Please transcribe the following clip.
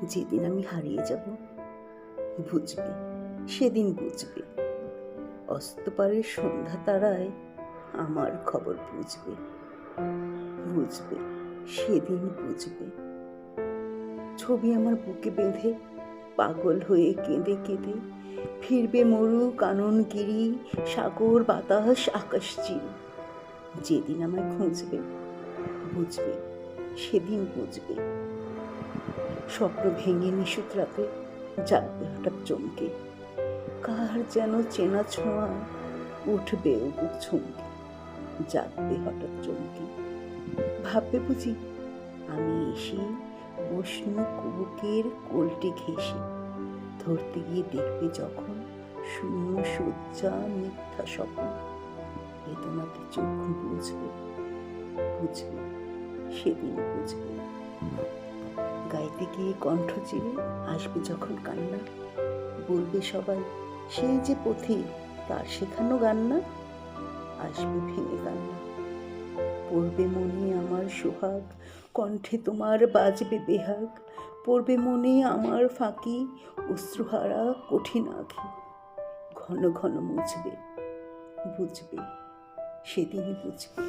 যেদিন আমি হারিয়ে যাব, বুঝবে, সেদিন বুঝবে। অস্তপারের সন্ধ্যা তারায় আমার খবর বুঝবে, বুঝবে, সেদিন বুঝবে। ছবি আমার বুকে বেঁধে পাগল হয়ে কেঁদে কেঁদে ফিরবে মরু কাননগিরি, সাগর বাতাস আকাশ চির। যেদিন আমায় খুঁজবে, বুঝবে, সেদিন বুঝবে। স্বপ্ন ভেঙে নিশুত রাতে জাগবে হঠাৎ চমকে, কার যেন চেনা ছোঁয়া উঠবে বুক ছমকে, জাগবে হঠাৎ চমকে। ভাববে বুঝি আমি এসে বসনু কুবুকের কোলটি ঘেঁষে, ধরতে গিয়ে দেখবে যখন শূন্য শয্যা মিথ্যা স্বপ্ন, বেদনাতে চোখ বুঝবে, বুঝবে, সেদিন বুঝবে। গাইতে গিয়ে কণ্ঠ চিরে আসবে যখন কান্না, বলবে সবাই সেই যে পথিক, তার শেখানো গান না। আসবে ভেঙে কান্না, পড়বে মনে আমার সোহাগ, কণ্ঠে তোমার বাজবে বেহাগ। পড়বে মনে আমার ফাঁকি, অশ্রুহারা কঠিন আঁখি। ঘন ঘন মুছবে, বুঝবে, সেদিন বুঝবে।